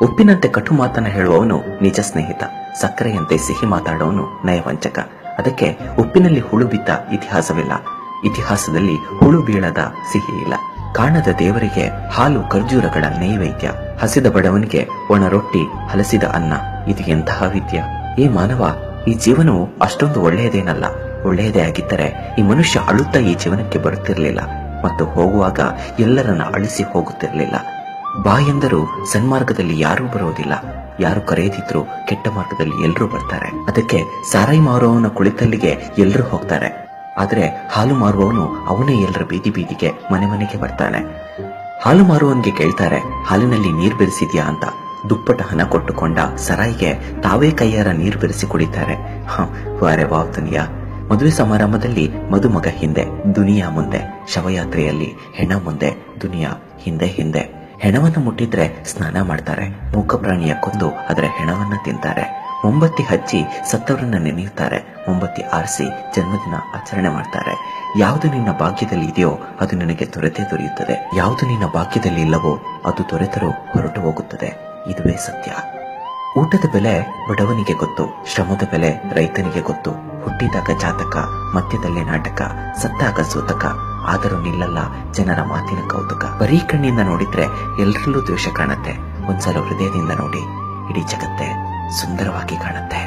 ಉಪ್ಪಿನಂತೆ ಕಟು ಮಾತನ್ನ ಹೇಳುವವನು ನಿಜ ಸ್ನೇಹಿತ, ಸಕ್ಕರೆಯಂತೆ ಸಿಹಿ ಮಾತಾಡುವವನು ನಯವಂಚಕ. ಅದಕ್ಕೆ ಉಪ್ಪಿನಲ್ಲಿ ಹುಳು ಬಿದ್ದ ಇತಿಹಾಸವಿಲ್ಲ, ಇತಿಹಾಸದಲ್ಲಿ ಹುಳು ಬೀಳದ ಸಿಹಿ ಇಲ್ಲ. ಕಾಣದ ದೇವರಿಗೆ ಹಾಲು ಖರ್ಜೂರಗಳ ನೈವೇದ್ಯ, ಹಸಿದ ಬಡವನಿಗೆ ಒಣ ರೊಟ್ಟಿ, ಹಲಸಿದ ಅನ್ನ. ಇದು ಎಂತಹ ವಿದ್ಯ! ಈ ಮಾನವ, ಈ ಜೀವನವು ಅಷ್ಟೊಂದು ಒಳ್ಳೆಯದೇನಲ್ಲ. ಒಳ್ಳೆಯದೇ ಆಗಿದ್ದರೆ ಈ ಮನುಷ್ಯ ಅಳುತ್ತಾ ಈ ಜೀವನಕ್ಕೆ ಬರುತ್ತಿರಲಿಲ್ಲ ಮತ್ತು ಹೋಗುವಾಗ ಎಲ್ಲರನ್ನ ಅಳಿಸಿ ಹೋಗುತ್ತಿರಲಿಲ್ಲ. ಬಾ ಎಂದರೂ ಸನ್ಮಾರ್ಗದಲ್ಲಿ ಯಾರೂ ಬರೋದಿಲ್ಲ, ಯಾರು ಕರೆಯದಿದ್ರು ಕೆಟ್ಟ ಮಾರ್ಗದಲ್ಲಿ ಎಲ್ಲರೂ ಬರ್ತಾರೆ. ಅದಕ್ಕೆ ಸಾರಾಯಿ ಮಾರುವವನ ಕುಳಿತಲ್ಲಿಗೆ ಎಲ್ಲರೂ ಹೋಗ್ತಾರೆ, ಆದ್ರೆ ಹಾಲು ಮಾರುವವನು ಅವನೇ ಎಲ್ಲರ ಬೀದಿ ಬೀದಿಗೆ ಮನೆ ಮನೆಗೆ ಬರ್ತಾನೆ. ಹಾಲು ಮಾರುವವನಿಗೆ ಕೇಳ್ತಾರೆ, ಹಾಲಿನಲ್ಲಿ ನೀರ್ ಬೆರೆಸಿದ್ಯಾ ಅಂತ. ದುಪ್ಪಟ ಹಣ ಕೊಟ್ಟುಕೊಂಡ ಸರಾಯಿಗೆ ತಾವೇ ಕೈಯಾರ ನೀರು ಬೆರೆಸಿ ಕುಡಿತಾರೆ. ವಾರೆ ವಾವ್ ದುನಿಯಾ! ಮದುವೆ ಸಮಾರಂಭದಲ್ಲಿ ಮದುಮಗ ಹಿಂದೆ, ದುನಿಯಾ ಮುಂದೆ. ಶವಯಾತ್ರೆಯಲ್ಲಿ ಹೆಣ ಮುಂದೆ, ದುನಿಯಾ ಹಿಂದೆ ಹಿಂದೆ. ಹೆಣವನ್ನ ಮುಟ್ಟಿದ್ರೆ ಸ್ನಾನ ಮಾಡ್ತಾರೆ, ಮೂಕ ಪ್ರಾಣಿಯ ಕೊಂದು ಅದರ ಹೆಣವನ್ನ ತಿಂತಾರೆ. ಮೊಂಬತ್ತಿ ಹಚ್ಚಿ ಸತ್ತವರನ್ನ ನೆನೆಯುತ್ತಾರೆ, ಮೊಂಬತ್ತಿ ಆರಿಸಿ ಜನ್ಮದಿನ ಆಚರಣೆ ಮಾಡ್ತಾರೆ. ಯಾವುದು ನಿನ್ನ ಭಾಗ್ಯದಲ್ಲಿ ಇದೆಯೋ ಅದು ನಿನಗೆ ದೊರೆತೇ ದೊರೆಯುತ್ತದೆ, ಯಾವುದು ನಿನ್ನ ಭಾಗ್ಯದಲ್ಲಿ ಇಲ್ಲವೋ ಅದು ದೊರೆತರೂ ಹೊರಟು ಹೋಗುತ್ತದೆ. ಇದುವೇ ಸತ್ಯ. ಊಟದ ಬೆಲೆ ಬಡವನಿಗೆ ಗೊತ್ತು, ಶ್ರಮದ ಬೆಲೆ ರೈತನಿಗೆ ಗೊತ್ತು. ಹುಟ್ಟಿದಾಗ ಜಾತಕ, ಮಧ್ಯದಲ್ಲೇ ನಾಟಕ, ಸತ್ತಾಗ ಸೂತಕ. ಆದರೂ ನಿಲ್ಲಲ್ಲ ಜನರ ಮಾತಿನ ಕೌತುಕ. ಬರೀ ಕಣ್ಣಿಂದ ನೋಡಿದ್ರೆ ಎಲ್ಲರಲ್ಲೂ ದ್ವೇಷ ಕಾಣುತ್ತೆ, ಒಂದ್ಸಲ ಹೃದಯದಿಂದ ನೋಡಿ ಇಡೀ ಜಗತ್ತೇ ಸುಂದರವಾಗಿ ಕಾಣುತ್ತೆ.